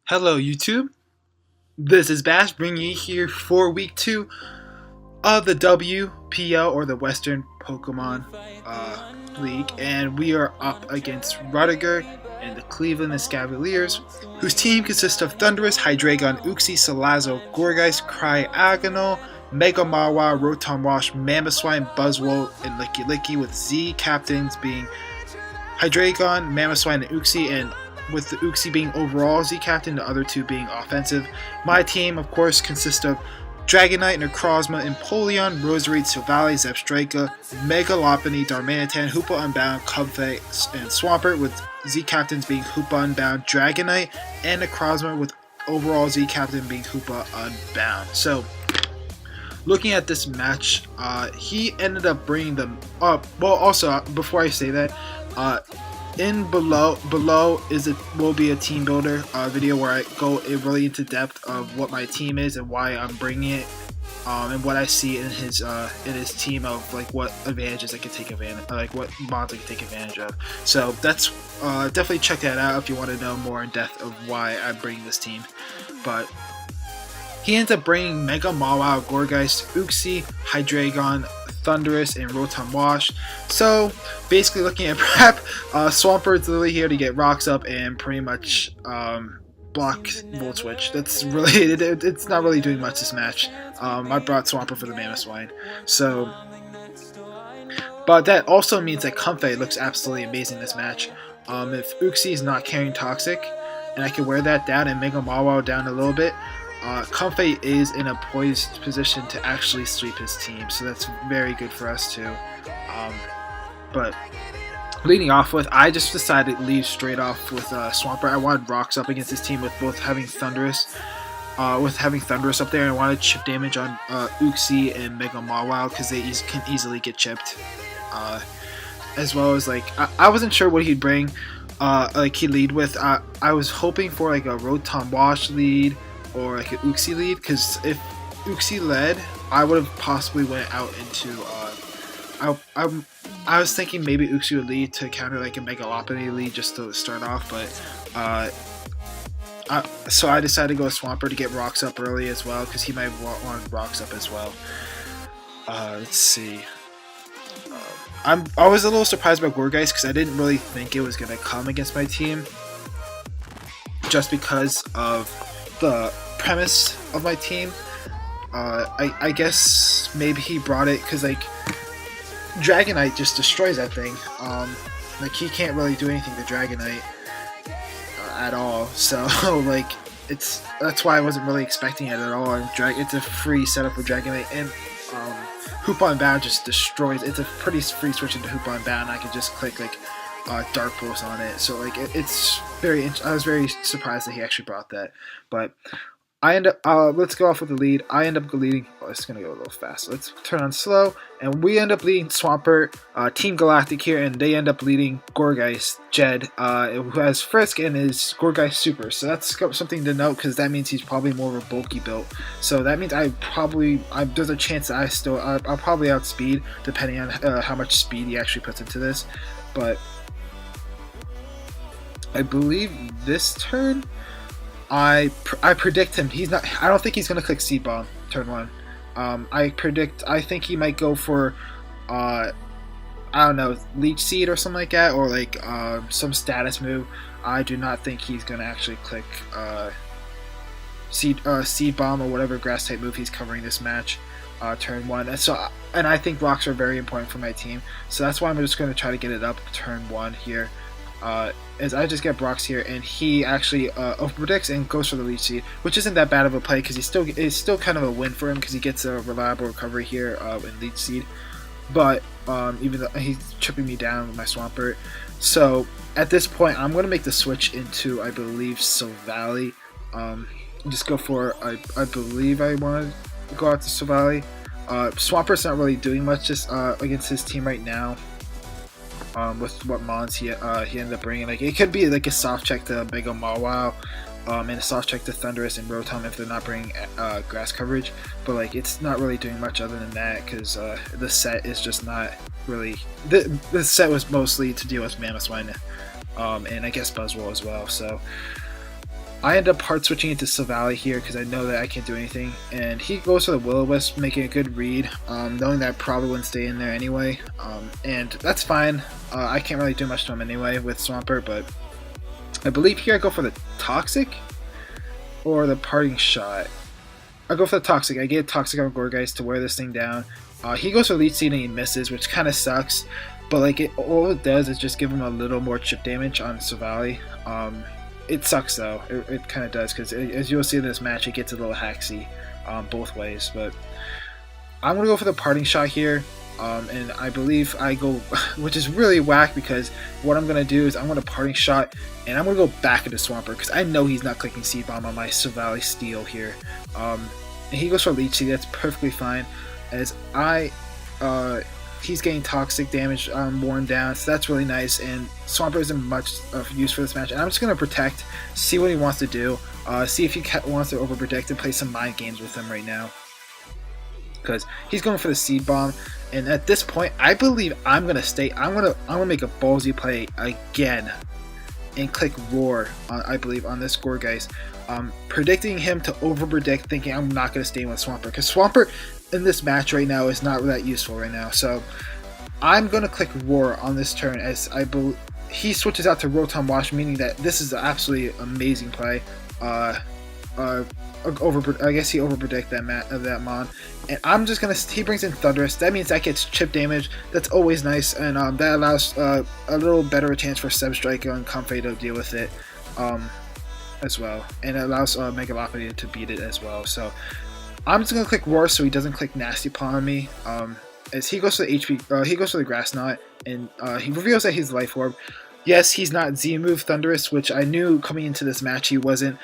Hello YouTube, this is Bash bringing you here for week 2 of the WPL or the Western Pokemon League, and we are up against Rudiger and the Cleveland Escavliers, whose team consists of Thundurus, Hydreigon, Uxie, Salazzle, Gourgeist, Cryogonal, Mega Marwa, Rotom-Wash, Mamoswine, Buzzwole, and Licky Licky, with Z captains being Hydreigon, Mamoswine, and Uxie, and with the Uxie being overall Z captain, the other two being offensive. My team, of course, consists of Dragonite, Necrozma, Empoleon, Roserade, Silvally, Zebstrika, Megalophony, Darmanitan, Hoopa Unbound, Comfey, and Swampert, with Z captains being Hoopa Unbound, Dragonite, and Necrozma, with overall Z captain being Hoopa Unbound. So, looking at this match, he ended up bringing them up. Well, also, before I say that, below will be a team builder video where I go really into depth of what my team is and why I'm bringing it, and what I see in his team of like what advantages I can take advantage, like what mods I can take advantage of. So that's definitely check that out if you want to know more in depth of why I'm bringing this team. But he ends up bringing Mega Mawile, Gourgeist, Uxie, Hydreigon, Thundurus, and Rotom-Wash. So basically, looking at prep, Swampert's literally here to get rocks up and pretty much block Volt Switch. That's really it's not really doing much this match. I brought Swampert for the Mamoswine. So, but that also means that Comfey looks absolutely amazing this match. If Uxie is not carrying Toxic, and I can wear that down and Mega Mawile down a little bit, Comfey is in a poised position to actually sweep his team, so that's very good for us too. But leading off with, I just decided to lead straight off with Swampert. I wanted rocks up against his team with both having Thundurus, up there, and I wanted chip damage on Uxie and Mega Mawile because they can easily get chipped. As well as like I wasn't sure what he'd bring, like he'd lead with. I was hoping for like a Rotom-Wash lead or like an Uxie lead, because if Uxie led, I would have possibly went out into I was thinking maybe Uxie would lead to counter like a Megalophony lead just to start off, but so I decided to go with Swampert to get rocks up early as well, because he might want rocks up as well. Let's see. I was a little surprised by Gourgeist because I didn't really think it was gonna come against my team, just because of the premise of my team. I guess maybe he brought it because like Dragonite just destroys that thing. Like he can't really do anything to Dragonite at all. So like that's why I wasn't really expecting it at all. And it's a free setup for Dragonite, and Hoopa Unbound just destroys. It's a pretty free switch into Hoopa Unbound. I can just click like Dark Pulse on it. So like it's very. I was very surprised that he actually brought that, but. I end up, let's go off with the lead. I end up leading, it's going to go a little fast. Let's turn on slow, and we end up leading Swampert, Team Galactic here, and they end up leading Gourgeist, Jed, who has Frisk and is Gourgeist Super. So that's something to note, because that means he's probably more of a bulky build. So that means there's a chance that I'll probably outspeed, depending on how much speed he actually puts into this. But I believe this turn, I predict him. I don't think he's gonna click Seed Bomb turn 1. I think he might go for I don't know, Leech Seed or something like that, or like some status move. I do not think he's gonna actually click Seed Bomb or whatever Grass type move he's covering this match turn 1. And I think rocks are very important for my team, so that's why I'm just gonna try to get it up turn 1 here. As I just get Brock's here, and he actually overpredicts and goes for the Leech Seed, which isn't that bad of a play because it's still kind of a win for him because he gets a reliable recovery here in Leech Seed. But even though he's chipping me down with my Swampert, so at this point I'm going to make the switch into, I believe, Silvally. Just go for I believe I want to go out to Silvally. Swampert's not really doing much just against his team right now. With what mons he ended up bringing, like it could be like a soft check to Mega Mawile, and a soft check to Thunderous and Rotom if they're not bringing grass coverage. But like it's not really doing much other than that because the set is just not really. The set was mostly to deal with Mamoswine, and I guess Buzzwole as well. So I end up hard switching into Escavaliers here because I know that I can't do anything, and he goes for the Will-O-Wisp, making a good read, knowing that I probably wouldn't stay in there anyway, and that's fine. I can't really do much to him anyway with Swampert, but I believe here I go for the Toxic or the Parting Shot. I go for the Toxic. I get Toxic on Gourgeist to wear this thing down. He goes for Leech Seed and he misses, which kind of sucks, but like all it does is just give him a little more chip damage on Escavaliers. It sucks though, it kind of does, because as you'll see in this match, it gets a little haxy both ways. But I'm going to go for the Parting Shot here, and I believe I go, which is really whack, because what I'm going to do is I'm going to Parting Shot, and I'm going to go back into Swampert, because I know he's not clicking Seed Bomb on my Escavaliers Steel here. And he goes for Leech Seed, that's perfectly fine, as he's getting Toxic damage worn down, so that's really nice, and Swampert isn't much of use for this match, and I'm just going to Protect, see what he wants to do, see if he wants to overprotect and play some mind games with him right now, because he's going for the Seed Bomb, and at this point, I believe I'm going to stay, I'm going to make a ballsy play again, and click Roar, I believe, on this Gourgeist, predicting him to overpredict, thinking I'm not going to stay with Swampert, because Swampert in this match right now is not that useful right now. So I'm going to click Roar on this turn, as I believe he switches out to Rotom Wash, meaning that this is an absolutely amazing play. I guess he overpredict that Mon, and I'm just gonna. He brings in Thunderous. That means that gets chip damage. That's always nice, and that allows a little better chance for Substrike and Comfey to deal with it as well, and it allows Megalopoly to beat it as well. So I'm just gonna click Roar so he doesn't click Nasty Paw on me. As he goes to the HP, he goes for the Grass Knot, and he reveals that he's Life Orb. Yes, he's not Z-move Thunderous, which I knew coming into this match he wasn't,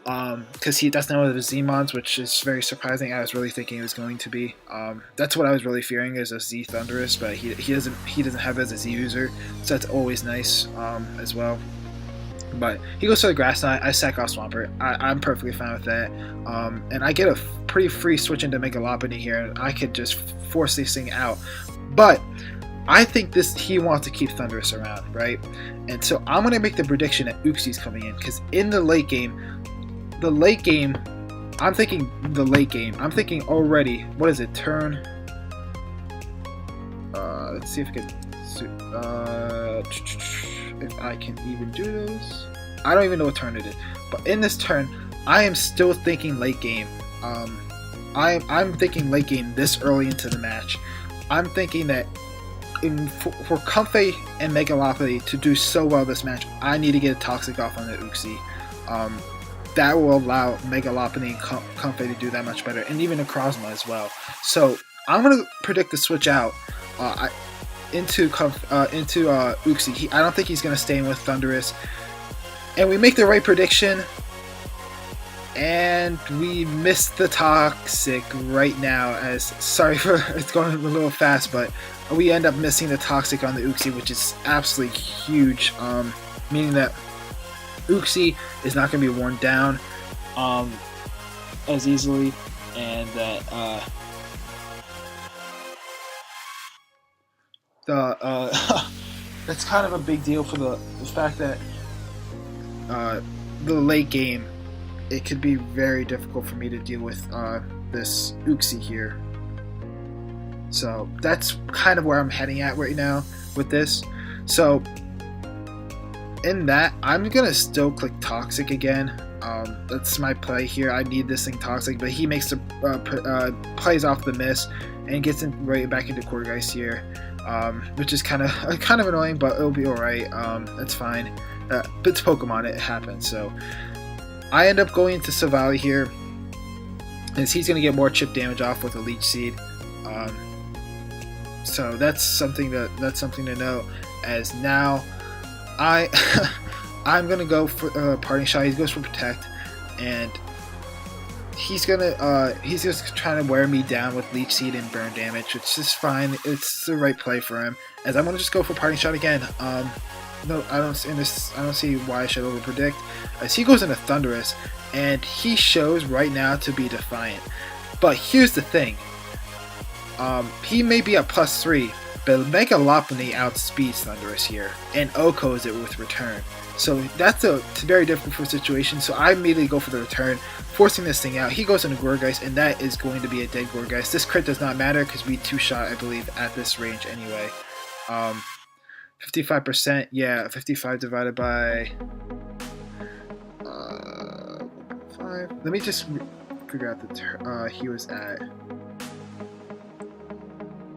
because that's not one of the Z-Mons, which is very surprising. I was really thinking it was going to be. That's what I was really fearing, is a Z Thunderous, but he doesn't have it as a Z user, so that's always nice as well. But he goes to the Grass Knot, I sack off Swampert. I'm perfectly fine with that. And I get a pretty free switch into Megalopoly here, and I could just force this thing out. But I think he wants to keep Thunderous around, right? And so I'm going to make the prediction that Uxie's coming in, because in the late game, I'm thinking already, what is it, turn? Let's see if I can even do those. I don't even know what turn it is, but in this turn, I am still thinking late game. I'm thinking late game this early into the match. I'm thinking that for Comfey and Megalopoly to do so well this match, I need to get a Toxic off on the Uxie. That will allow Megalopoly and Comfey to do that much better, and even Necrozma as well. So I'm going to predict the switch out into Uxie. I don't think he's going to stay in with Thunderous. And we make the right prediction, and we miss the Toxic right now. Sorry for it's going a little fast, but we end up missing the Toxic on the Uxie, which is absolutely huge, meaning that Uxie is not going to be worn down as easily, and that that's kind of a big deal for the fact that the late game, it could be very difficult for me to deal with this Uxie here. So that's kind of where I'm heading at right now with this. So in that, I'm gonna still click Toxic again. That's my play here. I need this thing Toxic, but he makes the plays off the miss and gets right back into Gourgeist here, which is kind of annoying, but it'll be all right. That's fine. It's Pokemon, it happens. So I end up going into Escavaliers here, as he's gonna get more chip damage off with a Leech Seed. So that's something to know. As now, I'm gonna go for Parting Shot. He goes for Protect, and he's just trying to wear me down with Leech Seed and burn damage, which is fine. It's the right play for him. As I'm gonna just go for Parting Shot again. no, I don't in this. I don't see why I should over predict. As he goes into Thunderous, and he shows right now to be defiant. But here's the thing. He may be at +3, but Megalopony outspeeds Thunderous here, and Oko's it with Return. So that's a very different situation. So I immediately go for the Return, forcing this thing out. He goes into Gourgeist, and that is going to be a dead Gourgeist. This crit does not matter because we 2-shot, I believe, at this range anyway. 55%, yeah, 55 divided by 5. Let me just figure out the he was at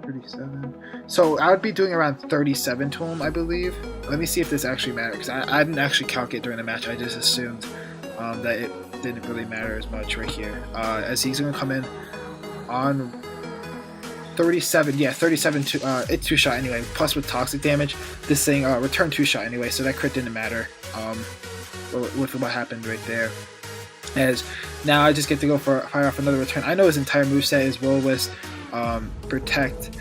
37. So I would be doing around 37 to him, I believe. Let me see if this actually matters, because I didn't actually calculate during the match. I just assumed that it didn't really matter as much right here. As he's going to come in on 37, yeah, 37 to it 2-shot anyway. Plus with toxic damage, this thing returned 2-shot anyway, so that crit didn't matter. With what happened right there. As now I just get to go for fire off another return. I know his entire moveset is Will-O-Wisp, Protect,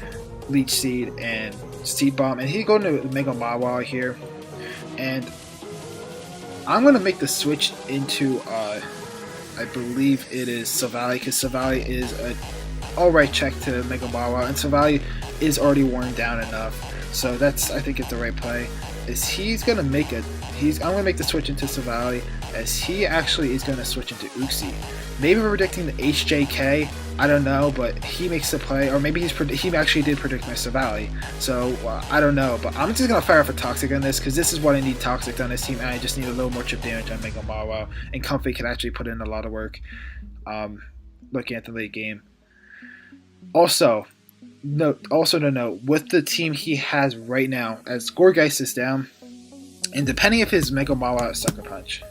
Leech Seed, and Seed Bomb, and he's going to Mega Mawile here, and I'm going to make the switch into I believe it is Silvally, because Silvally is an alright check to Mega Mawile, and Silvally is already worn down enough, so that's, I think, it's the right play. Is he's going to make a I'm going to make the switch into Silvally, as he actually is going to switch into Uxie. Maybe we're predicting the HJK, I don't know, but he makes the play, or maybe he actually did predict my Silvally, so I don't know, but I'm just going to fire off a Toxic on this, because this is what I need Toxic on this team, and I just need a little more chip damage on Mega Mawile, and Comfy can actually put in a lot of work looking at the late game. Also to note, with the team he has right now, as Gourgeist is down, and depending if his Mega Mawile is Sucker Punch,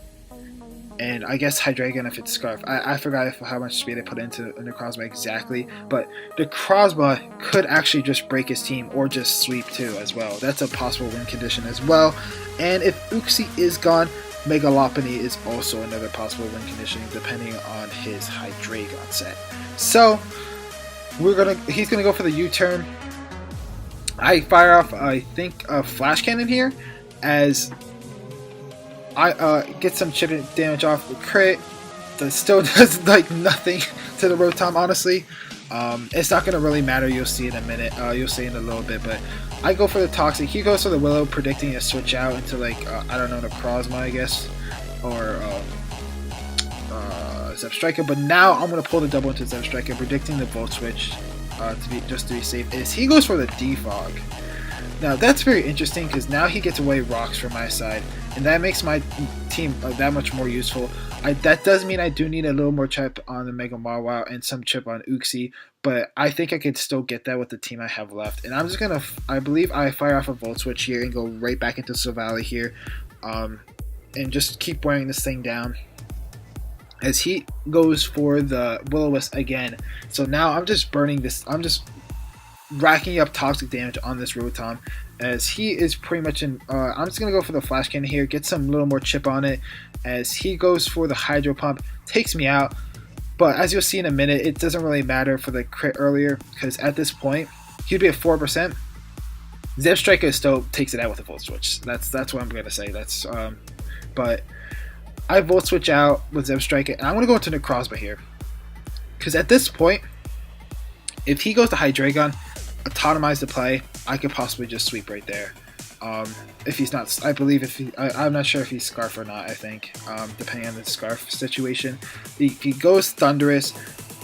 and I guess Hydreigon if it's Scarf. I forgot how much speed I put into Necrozma exactly, but Necrozma could actually just break his team or just sweep too as well. That's a possible win condition as well. And if Uxie is gone, Megalopony is also another possible win condition depending on his Hydreigon set. So he's gonna go for the U-turn. I fire off, I think, a Flash Cannon here, as I get some chip damage off the crit. That still does like nothing to the Rotom, honestly. It's not gonna really matter. You'll see in a minute. You'll see in a little bit. But I go for the Toxic. He goes for the Willow, predicting a switch out into like I don't know, the Necrozma, I guess, or Zebstrika. But now I'm gonna pull the double into Zebstrika, predicting the Volt Switch to be safe. Is he goes for the Defog. Now that's very interesting because now he gets away rocks from my side, and that makes my team that much more useful. That does mean I do need a little more chip on the Mega Mawile and some chip on Uxie, but I think I could still get that with the team I have left. And I'm just gonna, I believe I fire off a Volt Switch here and go right back into Silvally here, and just keep wearing this thing down. As he goes for the Will-O-Wisp again, so now I'm just burning this. I'm just racking up toxic damage on this Rotom, as he is pretty much in. I'm just gonna go for the Flash Cannon here, get some little more chip on it, as he goes for the Hydro Pump, takes me out. But as you'll see in a minute, it doesn't really matter for the crit earlier, because at this point he'd be at 4%. Zebstrika still takes it out with a Volt Switch. That's what I'm gonna say. That's but I Volt Switch out with Zebstrika, and I'm gonna go into Necrozma here, because at this point, if he goes to Hydreigon, autotomize the play, I could possibly just sweep right there. If he's not, I believe if he, I'm not sure if he's Scarf or not, I think, depending on the Scarf situation. If he goes Thunderous,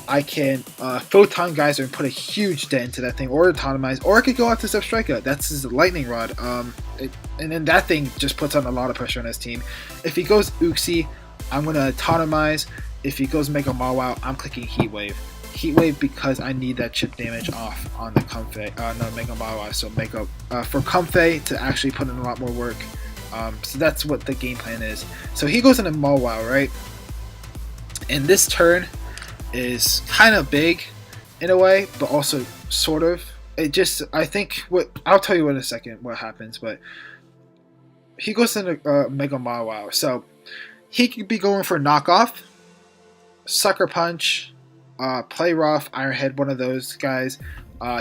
I can Photon Geyser and put a huge dent into that thing, or autotomize, or I could go out to Zebstrika. That's his Lightning Rod, and then that thing just puts on a lot of pressure on his team. If he goes Uxie, I'm going to autotomize. If he goes Mega Mawile, I'm clicking Heat Wave. Heat Wave because I need that chip damage off on the Comfey, no, Mega Mawile, so for Comfey to actually put in a lot more work. So that's what the game plan is. So he goes into Mawile, right? And this turn is kind of big in a way, but also sort of. It just, I think, I'll tell you in a second what happens, but he goes into Mega Mawile. So he could be going for Knockoff, Sucker Punch, Play Rough, Iron Head, one of those guys.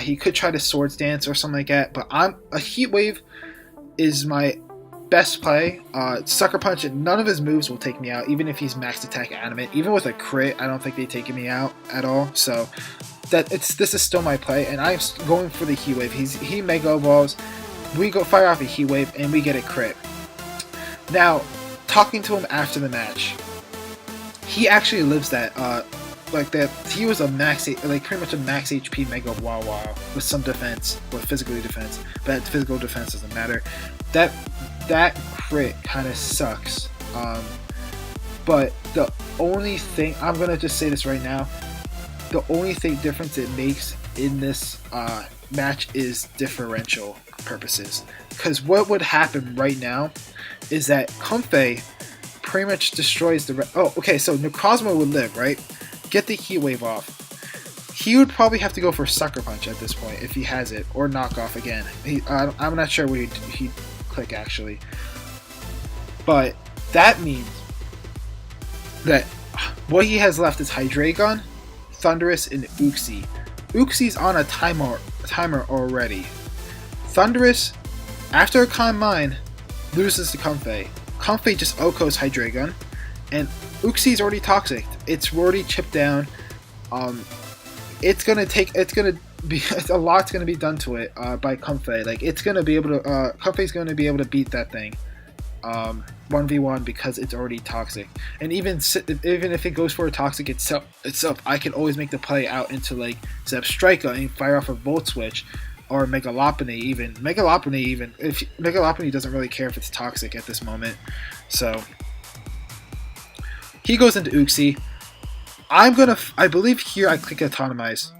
He could try to Swords Dance or something like that, but a Heat Wave is my best play. Sucker Punch, none of his moves will take me out, even if he's max attack adamant. Even with a crit, I don't think they're taking me out at all. So this is still my play, and I'm going for the Heat Wave. He Mega Evolves, we go fire off a Heat Wave, and we get a crit. Now, talking to him after the match, he actually lives that. Like that, he was a max, like pretty much a max HP Mega Wawa with some defense, with physical defense, but physical defense doesn't matter. That crit kind of sucks. But the only thing, I'm gonna just say this right now, the only thing difference it makes in this match is differential purposes. Because what would happen right now is that Comfey pretty much destroys the. Oh, okay. So Necrozma would live, right? Get the Heat Wave off. He would probably have to go for Sucker Punch at this point if he has it, or Knock Off again. I'm not sure what he'd click actually, but that means that what he has left is Hydreigon, Thundurus, and Uxie. Uxie's on a timer already. Thundurus, after a Calm Mind, loses to Comfey. Comfey just OHKOs Hydreigon, and Uxie's already toxic. It's already chipped down. It's gonna be a lot's gonna be done to it by Comfey. Like it's gonna be able to. Comfey's gonna be able to beat that thing 1v1 because it's already toxic. And even if it goes for a toxic itself, I can always make the play out into like Zebstrika and fire off a Volt Switch. Or Megalopony even. If Megalopony doesn't really care if it's toxic at this moment. So he goes into Uxie. I believe here I click Autonomize.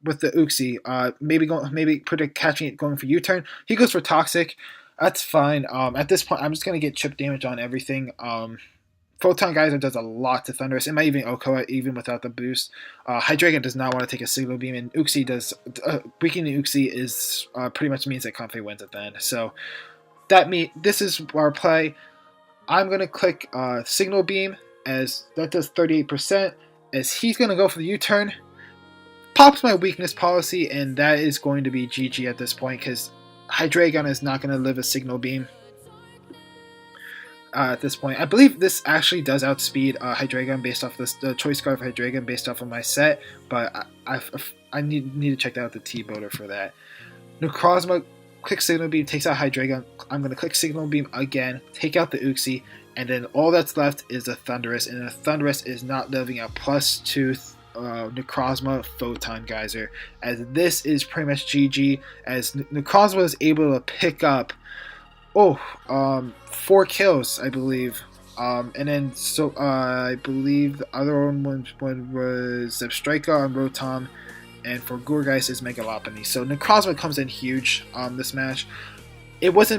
With the Uxie. Maybe put a catching it going for U-turn. He goes for Toxic. That's fine. At this point I'm just gonna get chip damage on everything. Photon Geyser does a lot to Thundurus. It might even OHKO even without the boost. Hydreigon does not want to take a Signal Beam, and Uxie does. Weakening Uxie is pretty much means that Comfey wins at the end. So this is our play. I'm gonna click Signal Beam as that does 38%. As he's gonna go for the U-turn, pops my weakness policy, and that is going to be GG at this point because Hydreigon is not gonna live a Signal Beam. At this point, I believe this actually does outspeed Hydreigon based off the choice card for Hydreigon based off of my set, but I need to check out the T-Boater for that. Necrozma, click Signal Beam, takes out Hydreigon. I'm going to click Signal Beam again, take out the Uxie, and then all that's left is a Thundurus, and the Thundurus is not living a +2 Necrozma Photon Geyser, as this is pretty much GG, as Necrozma is able to pick up 4 kills, I believe. And then I believe the other one was Zebstrika on Rotom, and for Gourgeist is Megalopony. So Necrozma comes in huge this match. It was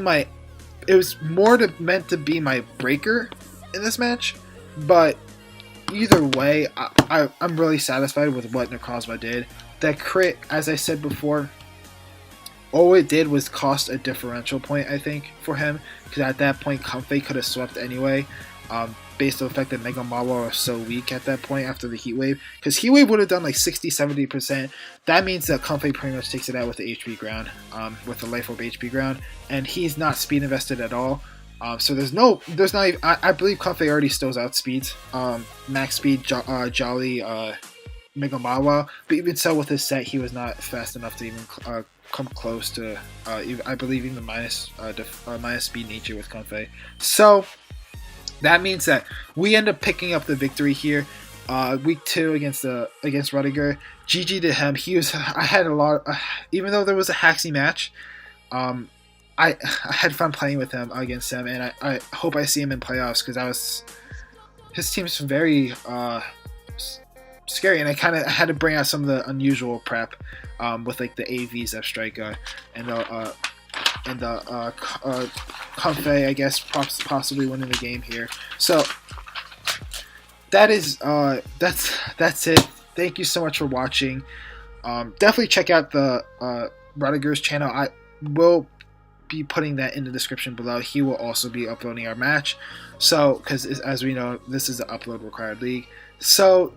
more meant to be my breaker in this match, but either way, I'm really satisfied with what Necrozma did. That crit, as I said before, all it did was cost a differential point, I think, for him, because at that point, Comfey could have swept anyway, based on the fact that Mega Mawa was so weak at that point after the Heat Wave. Because Heat Wave would have done like 60-70%. That means that Comfey pretty much takes it out with the HP ground, with the Life Orb HP ground, and he's not speed invested at all. So there's not even, I believe Comfey already still outspeeds max speed Jolly Mega Mawa, but even so with his set, he was not fast enough to even come close to, I believe, even minus speed nature with Comfey. So that means that we end up picking up the victory here. Week 2 against Rudiger. GG to him. I had a lot. Even though there was a Haxie match, I had fun playing with him against him, and I hope I see him in playoffs because his team's very scary, and I kind of had to bring out some of the unusual prep with like the AV Zebstrika and the Comfey, I guess, possibly winning the game here. So that is that's it. Thank you so much for watching. Definitely check out the Rudiger's channel. I will be putting that in the description below. He will also be uploading our match. So, because as we know, this is an upload required league. So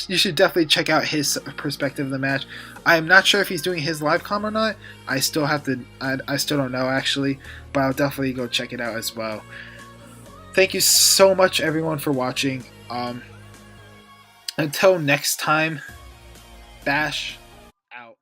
you should definitely check out his perspective of the match. I am not sure if he's doing his live com or not. I still have to. I still don't know actually, but I'll definitely go check it out as well. Thank you so much, everyone, for watching. Until next time, Bash.